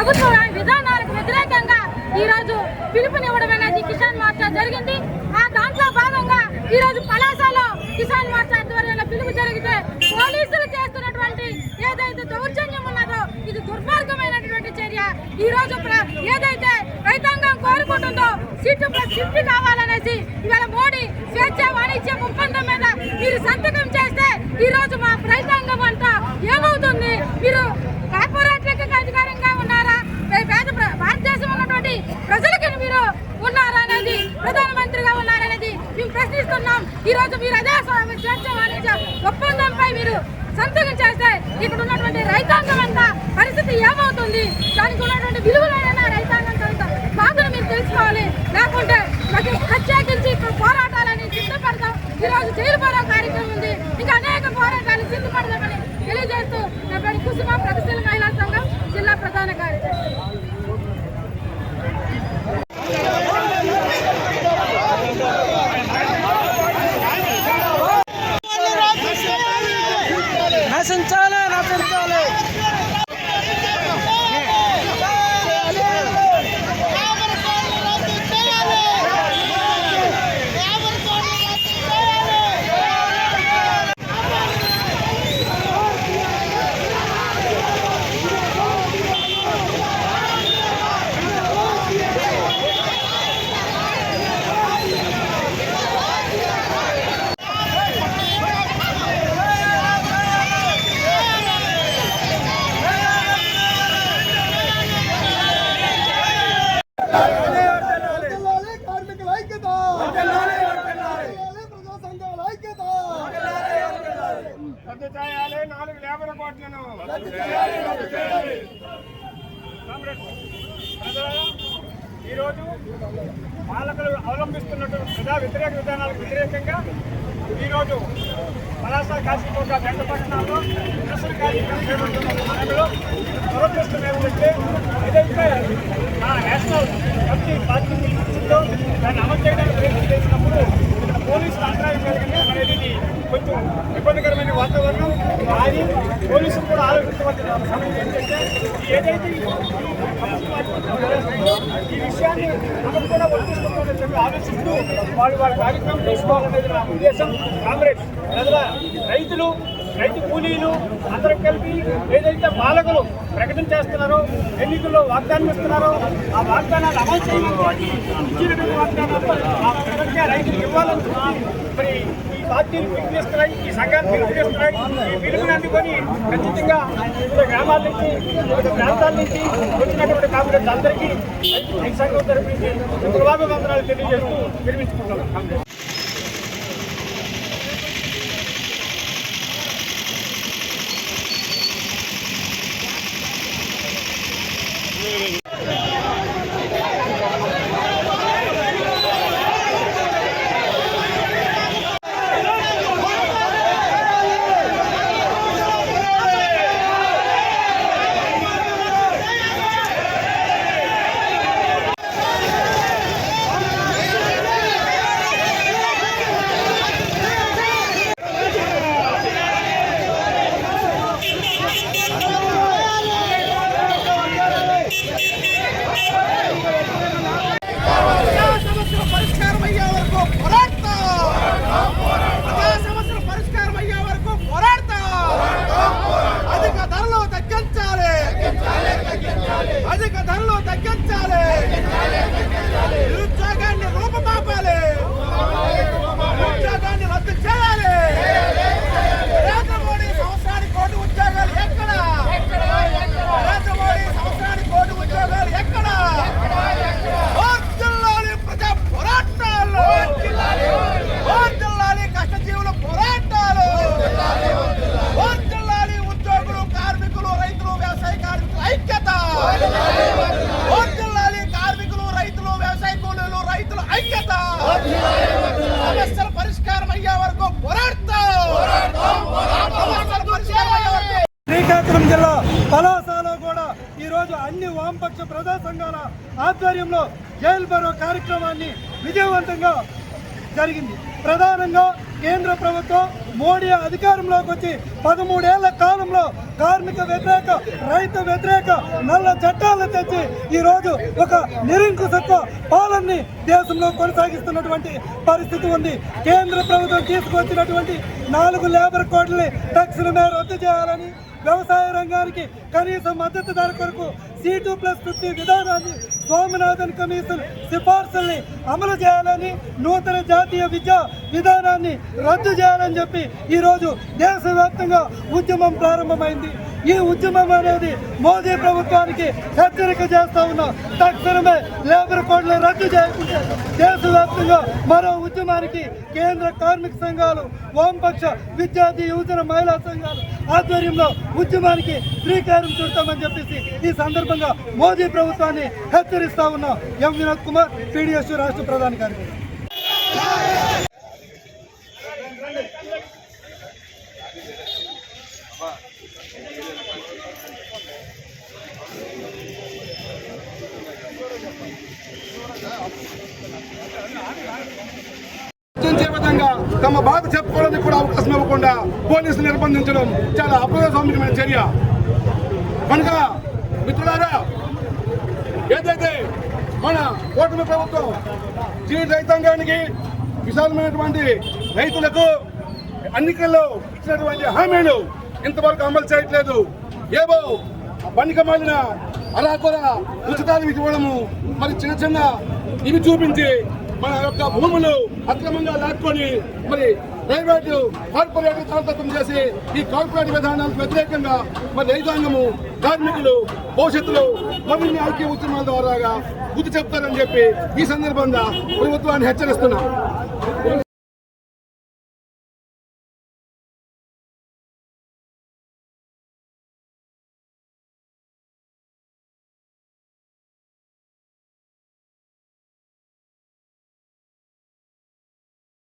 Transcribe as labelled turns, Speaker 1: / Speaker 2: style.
Speaker 1: ప్రభుత్వ విధానాలకు వ్యతిరేకంగా ఈ రోజు పిలుపునివ్వడం అనేది కిసాన్ మోర్చా జరిగింది. ఆ దాంట్లో భాగంగా ఈ రోజు పలాసలో కిసాన్ మోర్చా ఆధ్వర్యంలో పిలుపు జరిగితే పోలీసులు చేస్తున్నటువంటి ఏదైతే దౌర్జన్యం ఉన్నదో ఇది దుర్మార్గమైనటువంటి చర్య. ఈ రోజు ఏదైతే రైతాంగం కోరుకుంటుందో సిట్టు కావాలనేసి ఇవాళ మోడీ స్వేచ్ఛ వాణిజ్య ఒప్పందం మీద మీరు సంతకం చేస్తే ఈ రోజు మా రైతాంగం అంతా ఏమవుతుంది? మీరు కార్పొరేట్లకు అధికారంగా ఉన్నారా, భారతదేశం ఉన్నటువంటి ప్రజలకి మీరు ఉన్నారా అనేది, ప్రధానమంత్రిగా ఉన్నారనేది మేము ప్రశ్నిస్తున్నాం. ఈ రోజు మీరు అదే స్వేచ్ఛ వాణిజ్య ఒప్పందంపై మీరు సంతకం చేస్తే ఇక్కడ ఉన్నటువంటి రైతాంగం అంతా పరిస్థితి ఏమవుతుంది? దానికి ఉన్నటువంటి విలువలైన రైతాంగం కొంత బాధను మీరు తెలుసుకోవాలి. లేకుంటే మాకు ప్రత్యేకించి ఇక్కడ పోరాటాలని సిద్ధపడతాం. ఈరోజు జైలు పోరా కార్యక్రమం ఉంది, ఇంకా అనేక పోరాటాలు సిద్ధపడదామని తెలియజేస్తూ నా పేరు కుసుమ, ప్రగతిశీల మహిళా సంఘం జిల్లా ప్రధాన కార్యదర్శి.
Speaker 2: ఈరోజు పాలకులు అవలంబిస్తున్నటువంటి ప్రజా వ్యతిరేక విధానాలకు వ్యతిరేకంగా ఈరోజు పలాస కాశీకోట రెండు పట్టణాల్లో నిరసన కార్యక్రమం చేపడుతున్న సమయంలో దురదృష్టం ఏమిటంటే ఏదైతే నేషనల్ కమిటీ పార్టీ పిలుపుతో దాన్ని అమలు చేయడానికి ప్రయత్నం చేసినప్పుడు ఇక్కడ పోలీసులు అంతరాయం కలిగింది అనేది కొంచెం ఇబ్బందికరమైన వాతావరణం. అది పోలీసులు కూడా ఆలోచించవలసిన సమయం ఏంటంటే ఏదైతే ఈ విషయాన్ని మనకు కూడా వర్తిస్తుందని చెప్పి ఆలోచిస్తూ వాళ్ళ కార్యక్రమం చేసుకోవాలనేది నా ఉద్దేశం. కాంగ్రెస్ ప్రజల రైతు కూలీలు అందరూ కలిపి ఏదైతే పాలకులు ప్రకటన చేస్తున్నారో, ఎన్నికల్లో వాగ్దానం ఇస్తున్నారో ఆ వాగ్దానాలు అమలు చేయడానికి ఇచ్చినటువంటి వాగ్దానాలు ఆ ప్రజలకే రైతులు ఇవ్వాలని మరి ఈ పార్టీలు పిలుపునిస్తున్నాయి, ఈ సంఘాలు పిలుపునిస్తున్నాయి. ఈ పిలుపుని అందుకొని ఖచ్చితంగా వివిధ గ్రామాల నుంచి, వివిధ ప్రాంతాల నుంచి వచ్చినటువంటి కాంగ్రెస్ అందరికీ ఈ సంఘం తరఫు నుంచి శుభాభివందనాలు తెలియజేస్తూ విరమించుకుంటున్నాం.
Speaker 3: శ్రీకాకుళం జిల్లా పలాసలో కూడా ఈరోజు అన్ని వామపక్ష ప్రజా సంఘాల ఆధ్వర్యంలో జైలు బరో కార్యక్రమాన్ని విజయవంతంగా జరిగింది. ప్రధానంగా కేంద్ర ప్రభుత్వం మోడీ అధికారంలోకి వచ్చి 13 ఏళ్ల కాలంలో కార్మిక వ్యతిరేక, రైతు వ్యతిరేక నల్ల చట్టాలను తెచ్చి ఈరోజు ఒక నిరంకుశత్వ పాలనని దేశంలో కొనసాగిస్తున్నటువంటి పరిస్థితి ఉంది. కేంద్ర ప్రభుత్వం తీసుకొచ్చినటువంటి 4 లేబర్ కోడ్లని తక్షణమే రద్దు చేయాలని, వ్యవసాయ రంగానికి కనీస మద్దతు ధర కొరకు C2+50 విధానాన్ని, స్వామినాథన్ కమిషన్ సిఫార్సుల్ని అమలు చేయాలని, నూతన జాతీయ విద్యా విధానాన్ని రద్దు చేయాలని చెప్పి ఈరోజు దేశవ్యాప్తంగా ఉద్యమం ప్రారంభమైంది. ఈ ఉద్యమం అనేది మోదీ ప్రభుత్వానికి హెచ్చరిక చేస్తా ఉన్నాం. తక్షణమే లేబర్ కోడ్లు రద్దు చేయకుంటే దేశవ్యాప్తంగా మరో ఉద్యమానికి కేంద్ర కార్మిక సంఘాలు, వామపక్ష విద్యార్థి యువజన మహిళా సంఘాలు ఆధ్వర్యంలో ఉద్యమానికి శ్రీకారం చుడతామని చెప్పేసి ఈ సందర్భంగా మోదీ ప్రభుత్వాన్ని హెచ్చరిస్తా ఉన్నాం. ఎం వినోద్ కుమార్, PDSU రాష్ట్ర ప్రధాన కార్యదర్శి.
Speaker 4: విధంగా తమ బాధ చెప్పుకోవడానికి కూడా అవకాశం ఇవ్వకుండా పోలీసులు నిర్బంధించడం చాలా అప్రజాస్వామికమైన చర్య. కనుక మిత్రులారా, ఏదైతే మన కూటమి ప్రభుత్వం రైతాంగానికి, విశాలమైనటువంటి రైతులకు ఎన్నికల్లో ఇచ్చినటువంటి హామీలు ఇంతవరకు అమలు చేయట్లేదు. ఏవో పనికి మాలిన అరాకొర ఉచితాలు ఇవ్వడము, మరి చిన్న చిన్న ఇవి చూపించి మన యొక్క భూములు అక్రమంగా లాక్కొని మరి ప్రైవేటు కార్పొరేట్ తాంత్రం చేసి ఈ కార్పొరేట్ విధానాలకు వ్యతిరేకంగా మరి రైతాంగము, కార్మికులు భవిష్యత్తులో మరిన్ని ఐక్య ఉద్యమాల ద్వారా బుద్ధి చెప్తారని చెప్పి ఈ సందర్భంగా ప్రభుత్వాన్ని హెచ్చరిస్తున్నాం.